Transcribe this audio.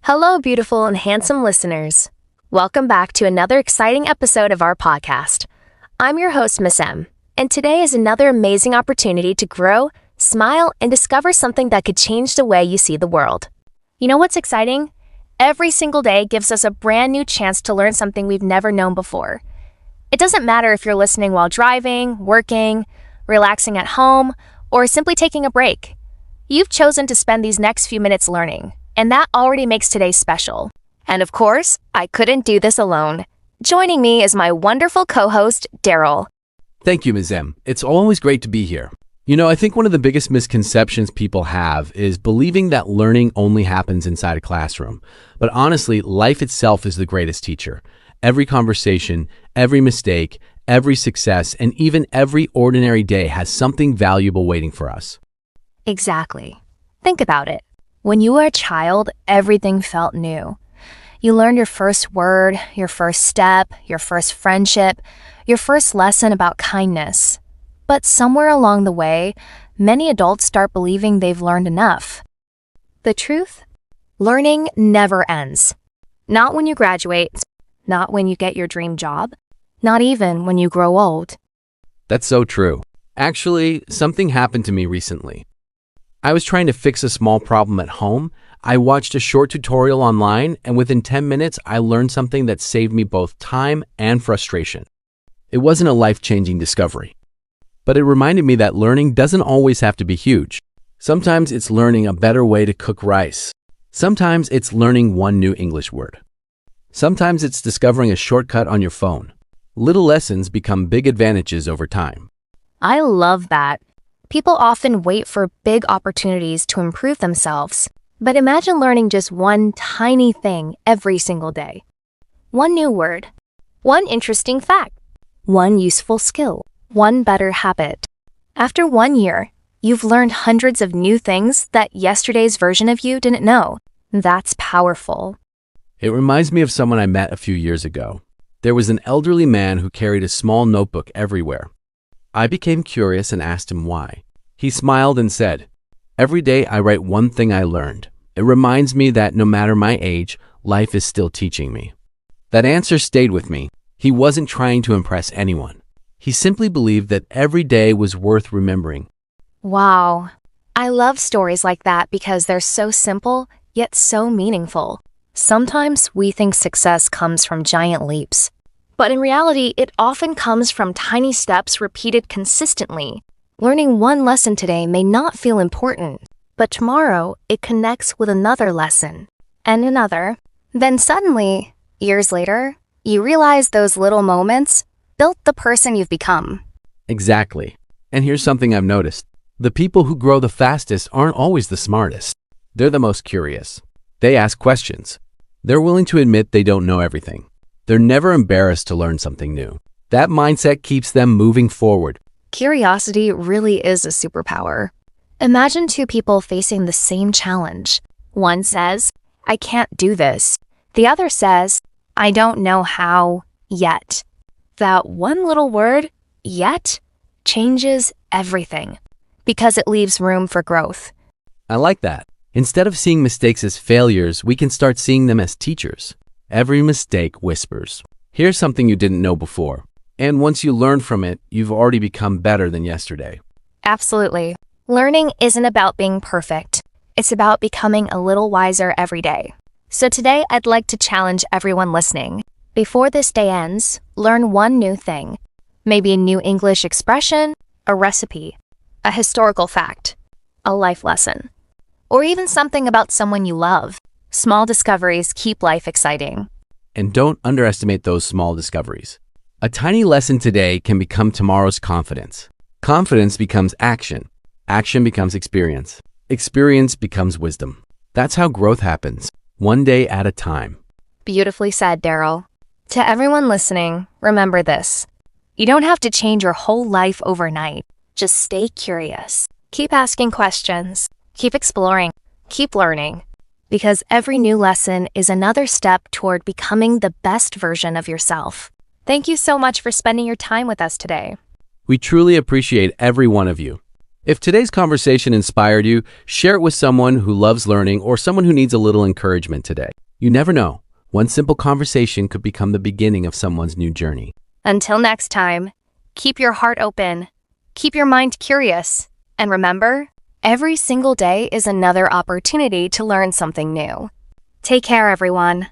Hello, beautiful and handsome listeners. Welcome back to another exciting episode of our podcast. I'm your host, Miss M, and today is another amazing opportunity to grow, smile, and discover something that could change the way you see the world. You know what's exciting? Every single day gives us a brand new chance to learn something we've never known before. It doesn't matter if you're listening while driving, working, relaxing at home, or simply taking a break. You've chosen to spend these next few minutes learning, and that already makes today special. And of course, I couldn't do this alone. Joining me is my wonderful co-host, Daryl. Thank you, Ms. M. It's always great to be here. I think one of the biggest misconceptions people have is believing that learning only happens inside a classroom. But honestly, life itself is the greatest teacher. Every conversation, every mistake, every success, and even every ordinary day has something valuable waiting for us. Exactly. Think about it. When you were a child, everything felt new. You learned your first word, your first step, your first friendship, your first lesson about kindness. But somewhere along the way, many adults start believing they've learned enough. The truth? Learning never ends. Not when you graduate, not when you get your dream job, not even when you grow old. That's so true. Actually, something happened to me recently. I was trying to fix a small problem at home. I watched a short tutorial online, and within 10 minutes, I learned something that saved me both time and frustration. It wasn't a life-changing discovery, but it reminded me that learning doesn't always have to be huge. Sometimes it's learning a better way to cook rice. Sometimes it's learning one new English word. Sometimes it's discovering a shortcut on your phone. Little lessons become big advantages over time. I love that. People often wait for big opportunities to improve themselves, but imagine learning just one tiny thing every single day. One new word, one interesting fact, one useful skill, one better habit. After 1 year, you've learned hundreds of new things that yesterday's version of you didn't know. That's powerful. It reminds me of someone I met a few years ago. There was an elderly man who carried a small notebook everywhere. I became curious and asked him why. He smiled and said, "Every day I write one thing I learned. It reminds me that no matter my age, life is still teaching me." That answer stayed with me. He wasn't trying to impress anyone. He simply believed that every day was worth remembering. Wow. I love stories like that because they're so simple, yet so meaningful. Sometimes we think success comes from giant leaps. But in reality, it often comes from tiny steps repeated consistently. Learning one lesson today may not feel important, but tomorrow it connects with another lesson, and another. Then suddenly, years later, you realize those little moments built the person you've become. Exactly. And here's something I've noticed. The people who grow the fastest aren't always the smartest. They're the most curious. They ask questions. They're willing to admit they don't know everything. They're never embarrassed to learn something new. That mindset keeps them moving forward. Curiosity really is a superpower. Imagine two people facing the same challenge. One says, "I can't do this." The other says, "I don't know how yet." That one little word, yet, changes everything because it leaves room for growth. I like that. Instead of seeing mistakes as failures, we can start seeing them as teachers. Every mistake whispers, "Here's something you didn't know before." And once you learn from it, you've already become better than yesterday. Absolutely. Learning isn't about being perfect. It's about becoming a little wiser every day. So today, I'd like to challenge everyone listening. Before this day ends, learn one new thing. Maybe a new English expression, a recipe, a historical fact, a life lesson, or even something about someone you love. Small discoveries keep life exciting. And don't underestimate those small discoveries. A tiny lesson today can become tomorrow's confidence. Confidence becomes action. Action becomes experience. Experience becomes wisdom. That's how growth happens, one day at a time. Beautifully said, Daryl. To everyone listening, remember this. You don't have to change your whole life overnight. Just stay curious. Keep asking questions. Keep exploring. Keep learning. Because every new lesson is another step toward becoming the best version of yourself. Thank you so much for spending your time with us today. We truly appreciate every one of you. If today's conversation inspired you, share it with someone who loves learning or someone who needs a little encouragement today. You never know. One simple conversation could become the beginning of someone's new journey. Until next time, keep your heart open, keep your mind curious, and remember, every single day is another opportunity to learn something new. Take care, everyone.